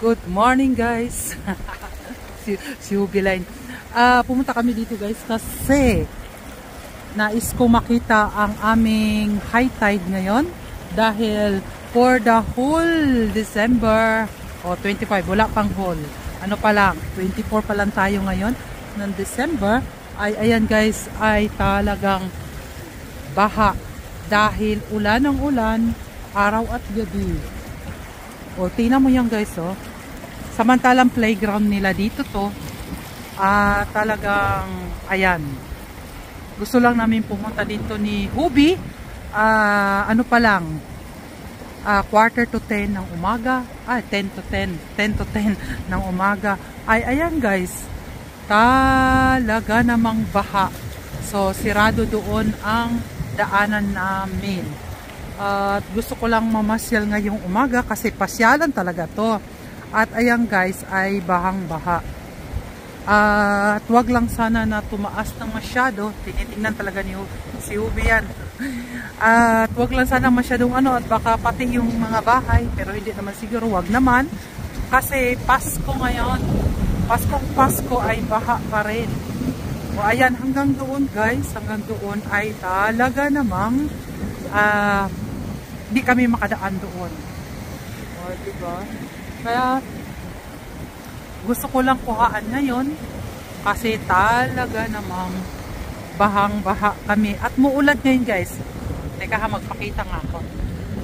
Good morning guys. si Hubiline. Pumunta kami dito guys kasi nais ko makita ang aming high tide ngayon dahil for the whole December 25 wala pang whole. Ano pa lang 24 pa lang tayo ngayon ng December ay ayan guys ay talagang baha dahil ulan ng ulan araw at gabi. O tingnan mo yan guys oh. Samantalang playground nila dito to talagang ayan. Gusto lang namin pumunta dito ni Hubi. Ano pa lang 9:45 ng umaga. 10 to 10 ng umaga. Ay ayan guys. Talaga namang baha. So sirado doon ang daanan namin. At gusto ko lang mamasyal ngayong umaga kasi pasyalan talaga to. At ayan guys ay bahang-baha. At wag lang sana na tumaas ng masyado. Tinitingnan talaga ni si Hubi yan. At wag lang sana masyadong at baka pati yung mga bahay. Pero hindi naman siguro, wag naman. Kasi Pasko ngayon. Pasko ay baha pa rin. O ayan hanggang doon guys. Hanggang doon ay talaga namang hindi kami makadaan doon. O diba? Kaya gusto ko lang kuhaan ngayon kasi talaga namang bahang-baha kami at muulan ngayon guys. Teka magpakita nga ako.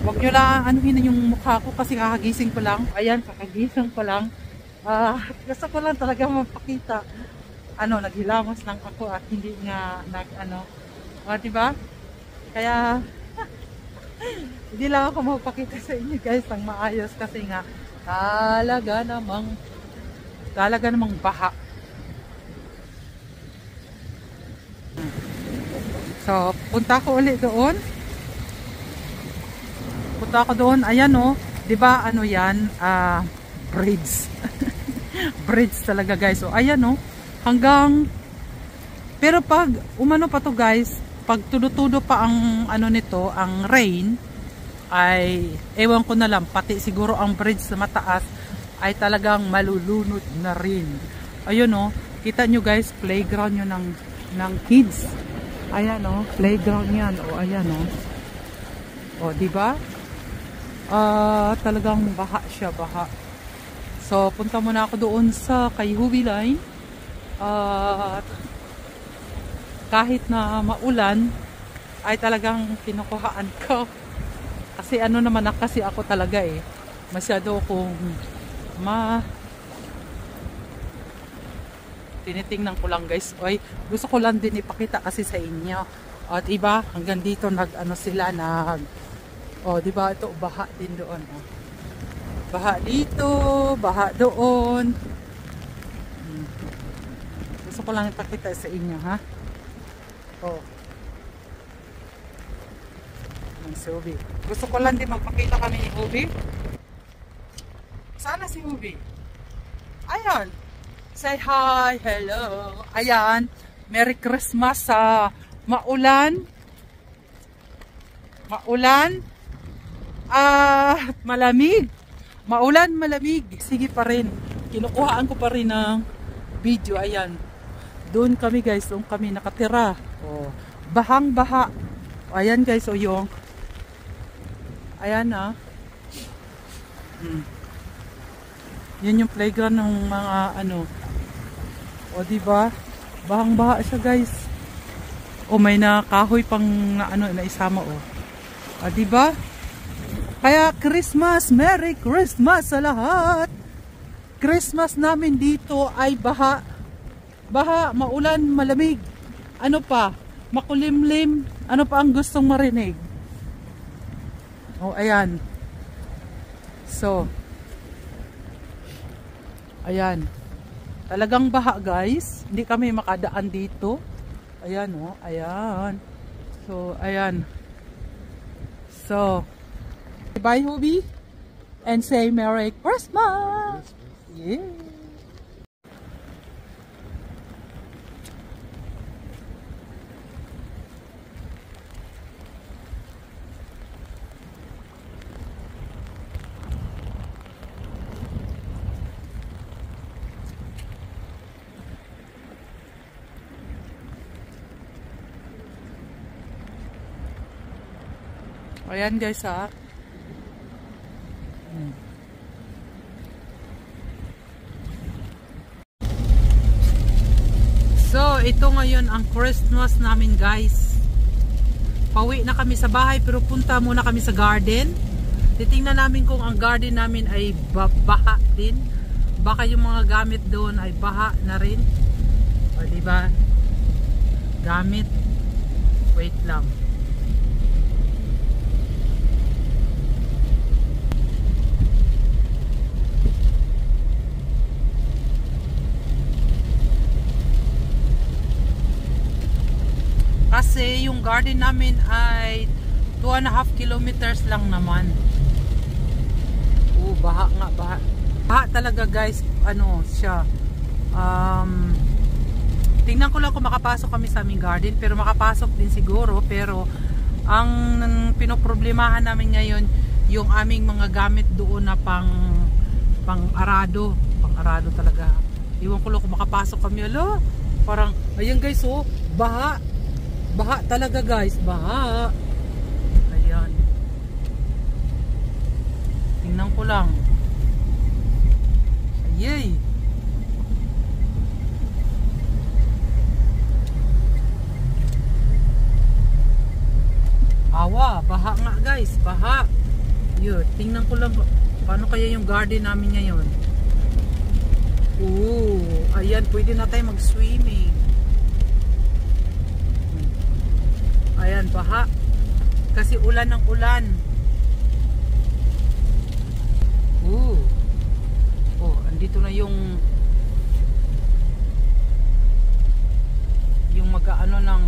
Huwag nyo lang anuhin yung mukha ko kasi kakagising ko lang. Ayan, kakagising ko lang. Gusto ko lang talaga mapakita. Naghilamos lang ako at hindi nga diba? Kaya hindi lang ako mapakita sa inyo guys ng maayos kasi nga talaga namang baha. So, punta ko ulit doon. Ayan oh. 'Di ba yan? Bridge. Bridge talaga guys. So, ayan oh. Pero pag umano pa to guys, pag tudo-tudo pa ang nito, ang rain ay ewan ko na lang, pati siguro ang bridge sa mataas ay talagang malulunod na rin. Ayun oh, kita nyo guys, playground nyo ng kids. Ayan oh, playground yan. O ayan oh. O diba? Talagang baha siya, baha. So punta muna ako doon sa kay Hubiline. Kahit na maulan ay talagang kinukuhaan ko. Kasi naman kasi ako talaga masyado akong tinitingnan ko lang guys. Oy, gusto ko lang din ipakita kasi sa inyo. At iba hanggang dito sila diba ito baha din doon. Baha dito, baha doon. Gusto ko lang ipakita sa inyo ha. Si Hubi. Gusto ko lang din magpakita kami ni Hubi. Sana si Hubi. Ayan. Say hi, hello. Ayan. Merry Christmas sa maulan. Malamig. Maulan, malamig. Sige pa rin. Kinukuhaan ko pa rin ng video. Ayan. Doon kami guys. Doon kami nakatira. Bahang-baha. Ayan guys. Yung ayan Yan yung playground ng mga diba? Bahang-baha siya guys. May nakahoy pang naisama diba? Kaya Christmas, Merry Christmas sa lahat. Christmas namin dito ay baha, maulan, malamig. Makulimlim. Ano pa ang gustong marinig? Ayan. So, ayan. Talagang baha guys. Hindi kami makadaan dito. Ayan ayan. So, ayan. So, bye Hubi. And say Merry Christmas. Yeah. Ayan guys ha. So, ito ngayon ang Christmas namin guys. Pauwi na kami sa bahay pero punta muna kami sa garden. Titingnan namin kung ang garden namin ay baha din. Baka yung mga gamit doon ay baha na rin. O diba? Gamit. Wait lang. Kasi yung garden namin ay 2.5 kilometers lang naman. Baha nga, baha. Baha talaga guys, ano siya. Tingnan ko lang kung makapasok kami sa aming garden, pero makapasok din siguro, pero ang pinoproblemahan namin ngayon yung aming mga gamit doon na pang-arado talaga. Iwan ko lang kung makapasok kami. Alo, parang ayan guys, oh, baha. Baha talaga guys, baha. Ayan. Tingnan ko lang. Ayay. Awa, baha nga guys, baha. Yun, tingnan ko lang paano kaya yung garden namin ngayon. Ayan, pwede na tayo mag-swimming. Ayan, baha. Kasi ulan ng ulan. Andito na yung mag-ano ng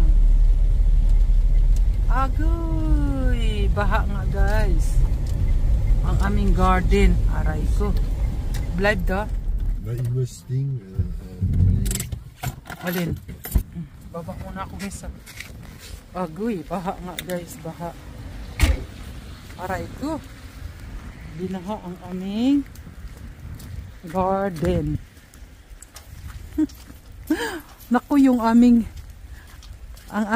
agoy. Baha nga guys. Ang aming garden. Aray ko. Blind da. Alin? Baba muna ako guys. Agoy. Baha nga guys. Baha. Aray ko. Binaha ang aming garden. Naku, yung ang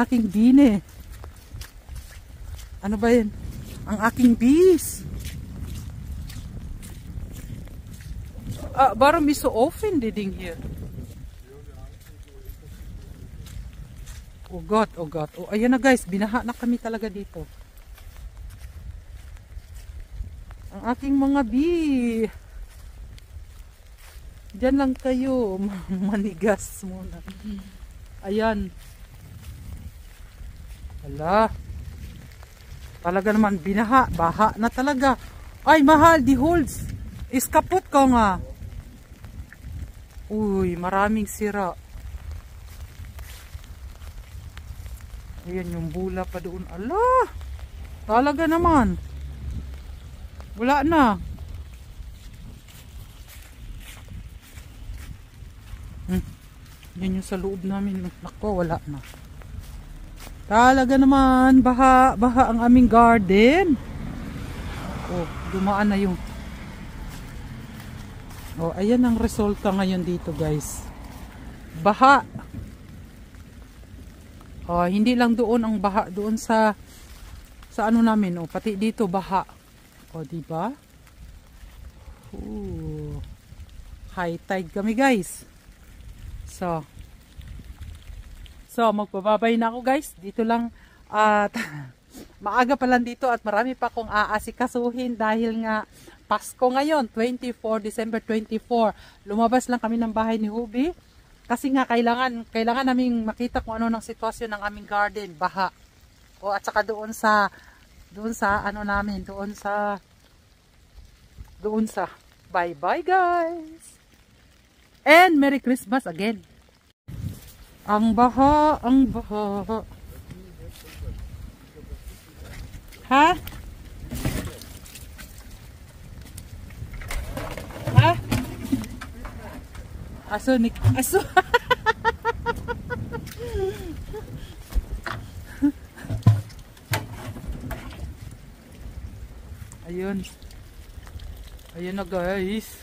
aking bine. Ano ba yan? Ang aking bees. Warum ist so offen die Ding hier? Oh God, oh God. Oh, ayan na guys, binaha na kami talaga dito. Ang aking mga bee. Diyan lang kayo, manigas muna. Ayan. Hala. Talaga naman binaha, baha na talaga. Ay, mahal, di holds. Iskapot ko nga. Uy, maraming sira. Ayan yung bula pa doon. Ala! Talaga naman. Wala na. Yan yung sa loob namin. Nako, wala na. Talaga naman, baha ang aming garden. Oh, dumaan na yung. Oh, ayan ang resulta ngayon dito, guys. Baha. Oh, hindi lang doon ang baha, doon sa ano namin, oh, pati dito baha. Oh, di ba? High tide kami, guys. So magpababay na ako guys. Dito lang at maaga pa lang dito at marami pa akong aasikasuhin dahil nga Pasko ngayon, December 24. Lumabas lang kami ng bahay ni Hubi kasi nga kailangan naming makita kung ano ng sitwasyon ng aming garden, baha. O at saka doon sa ano namin, doon sa bye-bye guys. And Merry Christmas again. Ang baha, ang baha. Ha? Ha? Aso. Ayun. Ayun na guys.